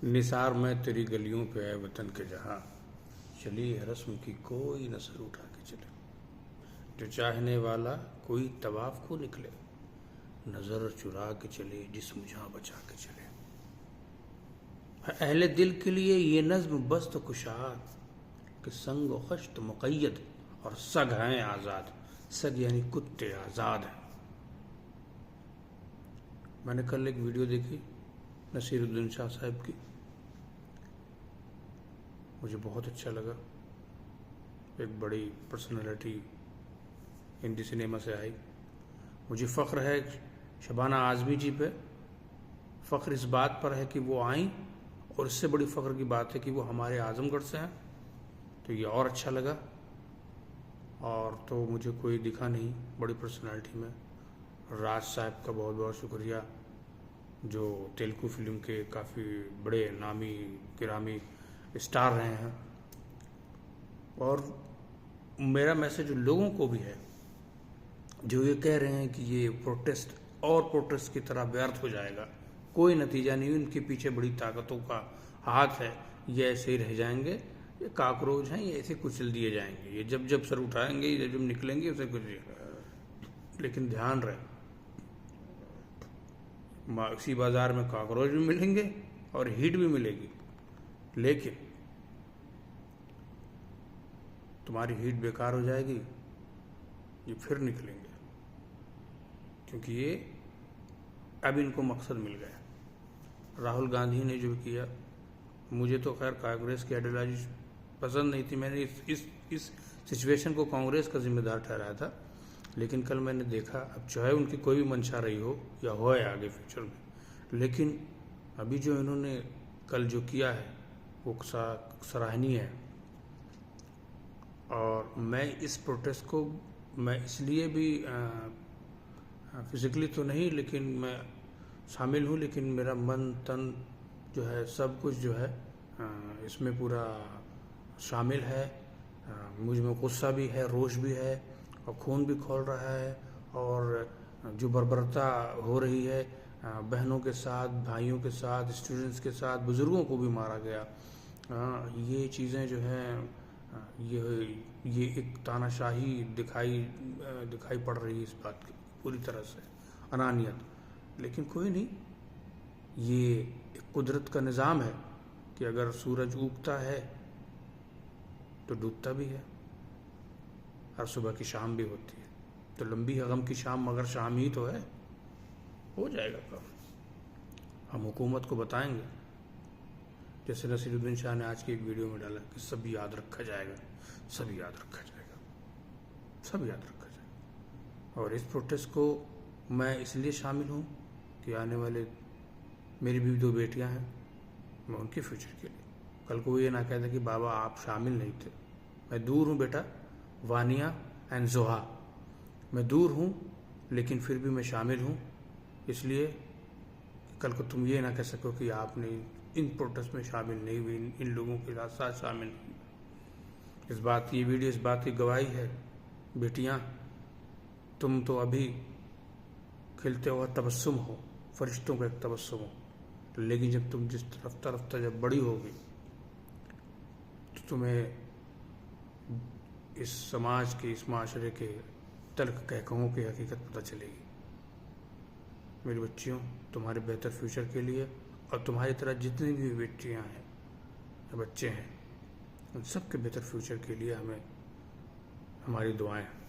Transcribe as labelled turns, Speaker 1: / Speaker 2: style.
Speaker 1: निसार में तेरी गलियों पे है वतन के जहाँ, चली है रस्म की कोई न सर उठा के चले। जो चाहने वाला कोई तवाफ को निकले, नजर चुरा के चले जिस्म जहाँ बचा के चले। अहले दिल के लिए ये नज्म बस्त कुशाद कि संग व खश्त मुक़य्यद और सग हैं आज़ाद। सग यानी कुत्ते आज़ाद हैं। मैंने कल एक वीडियो देखी नसीरुद्दीन शाह साहब की, मुझे बहुत अच्छा लगा। एक बड़ी पर्सनालिटी हिंदी सिनेमा से आई। मुझे फ़ख्र है शबाना आज़मी जी पे। फ़ख्र इस बात पर है कि वो आईं, और इससे बड़ी फ़ख्र की बात है कि वो हमारे आज़मगढ़ से हैं, तो ये और अच्छा लगा। और तो मुझे कोई दिखा नहीं बड़ी पर्सनालिटी में। राज साहब का बहुत बहुत शुक्रिया, जो तेलुगु फिल्म के काफ़ी बड़े नामी गिरामी स्टार रहे हैं। और मेरा मैसेज उन लोगों को भी है जो ये कह रहे हैं कि ये प्रोटेस्ट और प्रोटेस्ट की तरह व्यर्थ हो जाएगा, कोई नतीजा नहीं, उनके पीछे बड़ी ताकतों का हाथ है, ये ऐसे ही रह जाएंगे, ये काकरोच हैं, ये ऐसे कुचल दिए जाएंगे, ये जब जब सर उठाएंगे, ये जब निकलेंगे उसे कुछ। लेकिन ध्यान रहे, इसी बाजार में काकरोच भी मिलेंगे और हीट भी मिलेगी, लेकिन तुम्हारी हीट बेकार हो जाएगी, ये फिर निकलेंगे, क्योंकि ये अब इनको मकसद मिल गया। राहुल गांधी ने जो किया, मुझे तो खैर कांग्रेस की आइडियोलॉजी पसंद नहीं थी, मैंने इस सिचुएशन को कांग्रेस का जिम्मेदार ठहराया था। लेकिन कल मैंने देखा, अब चाहे उनकी कोई भी मंशा रही हो या हो आगे फ्यूचर में, लेकिन अभी जो इन्होंने कल जो किया है वो सराहनीय है। और मैं इस प्रोटेस्ट को मैं इसलिए भी फिज़िकली तो नहीं, लेकिन मैं शामिल हूँ, लेकिन मेरा मन तन जो है सब कुछ जो है इसमें पूरा शामिल है। मुझ में गुस्सा भी है, रोष भी है, और खून भी खौल रहा है। और जो बर्बरता हो रही है बहनों के साथ, भाइयों के साथ, स्टूडेंट्स के साथ, बुज़ुर्गों को भी मारा गया, ये चीज़ें जो हैं ये एक तानाशाही दिखाई पड़ रही है इस बात की पूरी तरह से, अनानियत। लेकिन कोई नहीं, ये एक कुदरत का निज़ाम है कि अगर सूरज उगता है तो डूबता भी है, हर सुबह की शाम भी होती है। तो लंबी है गम की शाम, मगर शाम ही तो है, हो जाएगा काम। हम हुकूमत को बताएंगे, जैसे नसीरुद्दीन शाह ने आज की एक वीडियो में डाला कि सब याद रखा जाएगा, सब याद रखा जाएगा, सब याद रखा जाएगा। और इस प्रोटेस्ट को मैं इसलिए शामिल हूँ कि आने वाले, मेरी भी 2 बेटियाँ हैं, मैं उनके फ्यूचर के लिए, कल को ये ना कहता कि बाबा आप शामिल नहीं थे। मैं दूर हूँ बेटा, वानिया एंड जोहा, मैं दूर हूँ, लेकिन फिर भी मैं शामिल हूँ, इसलिए कल को तुम ये ना कह सको कि आपने इन प्रोटेस्ट में शामिल नहीं हुई, इन लोगों के साथ शामिल नहीं। इस बात की वीडियो इस बात की गवाही है, बेटियां तुम तो अभी खिलते हुआ तबस्सुम हो, फरिश्तों का एक तबस्सुम हो, लेकिन जब तुम जिस तरफ जब बड़ी होगी तो तुम्हें इस समाज के, इस माशरे के तल्ख कहकहों की हकीकत पता चलेगी। मेरी बच्चियों, तुम्हारे बेहतर फ्यूचर के लिए, और तुम्हारी तरह जितनी भी बेटियां हैं या बच्चे हैं, उन सब के बेहतर फ्यूचर के लिए हमें हमारी दुआएं हैं।